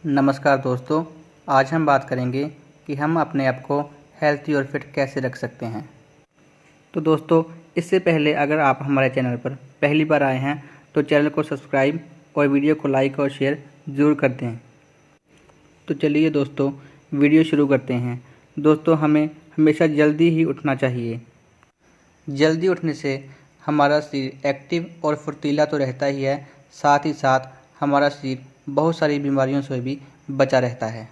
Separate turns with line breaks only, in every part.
नमस्कार दोस्तों, आज हम बात करेंगे कि हम अपने आप को हेल्थी और फिट कैसे रख सकते हैं। तो दोस्तों, इससे पहले अगर आप हमारे चैनल पर पहली बार आए हैं तो चैनल को सब्सक्राइब और वीडियो को लाइक और शेयर ज़रूर कर दें। तो चलिए दोस्तों, वीडियो शुरू करते हैं। दोस्तों, हमें हमेशा जल्दी ही उठना चाहिए। जल्दी उठने से हमारा शरीर एक्टिव और फुर्तीला तो रहता ही है, साथ ही साथ हमारा शरीर बहुत सारी बीमारियों से भी बचा रहता है।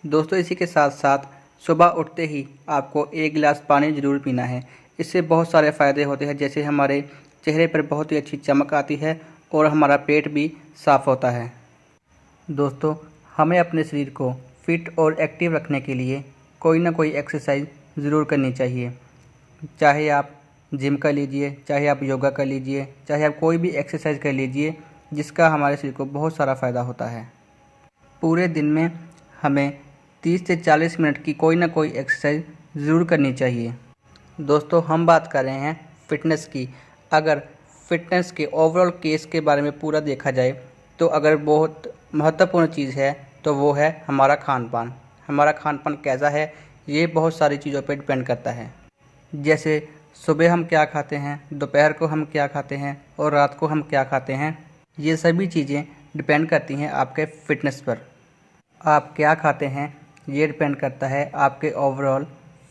दोस्तों, इसी के साथ साथ सुबह उठते ही आपको 1 गिलास पानी ज़रूर पीना है। इससे बहुत सारे फ़ायदे होते हैं, जैसे हमारे चेहरे पर बहुत ही अच्छी चमक आती है और हमारा पेट भी साफ़ होता है। दोस्तों, हमें अपने शरीर को फिट और एक्टिव रखने के लिए कोई ना कोई एक्सरसाइज ज़रूर करनी चाहिए। चाहे आप जिम कर लीजिए, चाहे आप योगा कर लीजिए, चाहे आप कोई भी एक्सरसाइज कर लीजिए, जिसका हमारे शरीर को बहुत सारा फ़ायदा होता है। पूरे दिन में हमें 30 से 40 मिनट की कोई ना कोई एक्सरसाइज ज़रूर करनी चाहिए। दोस्तों, हम बात कर रहे हैं फ़िटनेस की। अगर फ़िटनेस के ओवरऑल केस के बारे में पूरा देखा जाए तो अगर बहुत महत्वपूर्ण चीज़ है तो वो है हमारा खान पान। हमारा खान पान कैसा है, ये बहुत सारी चीज़ों पर डिपेंड करता है। जैसे सुबह हम क्या खाते हैं, दोपहर को हम क्या खाते हैं और रात को हम क्या खाते हैं, ये सभी चीज़ें डिपेंड करती हैं आपके फ़िटनेस पर। आप क्या खाते हैं ये डिपेंड करता है आपके ओवरऑल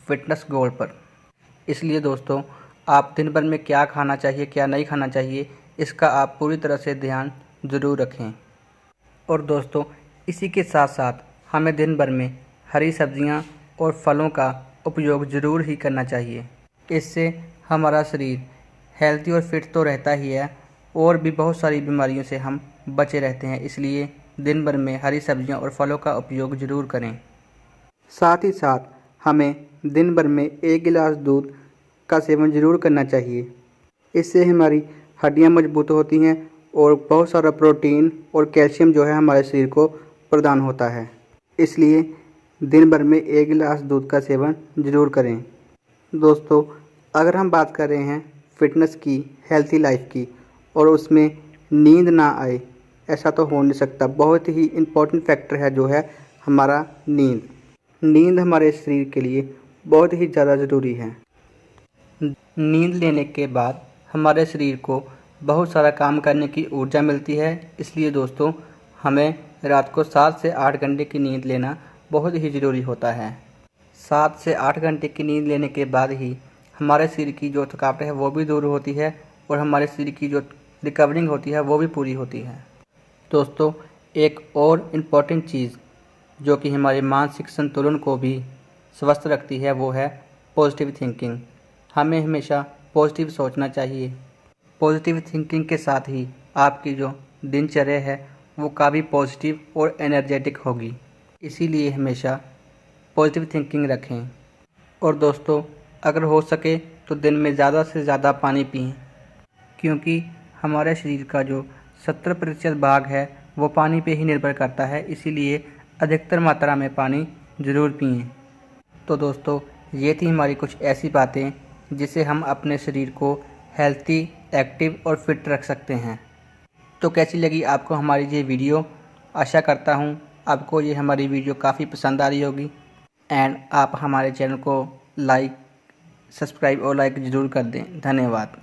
फ़िटनेस गोल पर। इसलिए दोस्तों, आप दिन भर में क्या खाना चाहिए, क्या नहीं खाना चाहिए, इसका आप पूरी तरह से ध्यान ज़रूर रखें। और दोस्तों, इसी के साथ साथ हमें दिन भर में हरी सब्जियां और फलों का उपयोग ज़रूर ही करना चाहिए। इससे हमारा शरीर हेल्थी और फिट तो रहता ही है और भी बहुत सारी बीमारियों से हम बचे रहते हैं। इसलिए दिन भर में हरी सब्जियां और फलों का उपयोग ज़रूर करें। साथ ही साथ हमें दिन भर में 1 गिलास दूध का सेवन ज़रूर करना चाहिए। इससे हमारी हड्डियां मजबूत होती हैं और बहुत सारा प्रोटीन और कैल्शियम जो है हमारे शरीर को प्रदान होता है। इसलिए दिन भर में 1 गिलास दूध का सेवन ज़रूर करें। दोस्तों, अगर हम बात कर रहे हैं फ़िटनेस की, हेल्थी लाइफ की, और उसमें नींद ना आए, ऐसा तो हो नहीं सकता। बहुत ही इम्पोर्टेंट फैक्टर है जो है हमारा नींद। नींद हमारे शरीर के लिए बहुत ही ज़्यादा ज़रूरी है। नींद लेने के बाद हमारे शरीर को बहुत सारा काम करने की ऊर्जा मिलती है। इसलिए दोस्तों, हमें रात को 7 से 8 घंटे की नींद लेना बहुत ही ज़रूरी होता है। 7 से 8 घंटे की नींद लेने के बाद ही हमारे शरीर की जो थकावट है वो भी दूर होती है और हमारे शरीर की जो रिकवरिंग होती है वो भी पूरी होती है। दोस्तों, एक और इम्पॉर्टेंट चीज़ जो कि हमारे मानसिक संतुलन को भी स्वस्थ रखती है वो है पॉजिटिव थिंकिंग। हमें हमेशा पॉजिटिव सोचना चाहिए। पॉजिटिव थिंकिंग के साथ ही आपकी जो दिनचर्या है वो काफ़ी पॉजिटिव और एनर्जेटिक होगी। इसीलिए हमेशा पॉजिटिव थिंकिंग रखें। और दोस्तों, अगर हो सके तो दिन में ज़्यादा से ज़्यादा पानी पिएं, क्योंकि हमारे शरीर का जो 70% भाग है वो पानी पे ही निर्भर करता है। इसीलिए अधिकतर मात्रा में पानी ज़रूर पिएं। तो दोस्तों, ये थी हमारी कुछ ऐसी बातें जिससे हम अपने शरीर को हेल्थी, एक्टिव और फिट रख सकते हैं। तो कैसी लगी आपको हमारी ये वीडियो? आशा करता हूँ आपको ये हमारी वीडियो काफ़ी पसंद आ रही होगी। एंड आप हमारे चैनल को सब्सक्राइब और लाइक ज़रूर कर दें। धन्यवाद।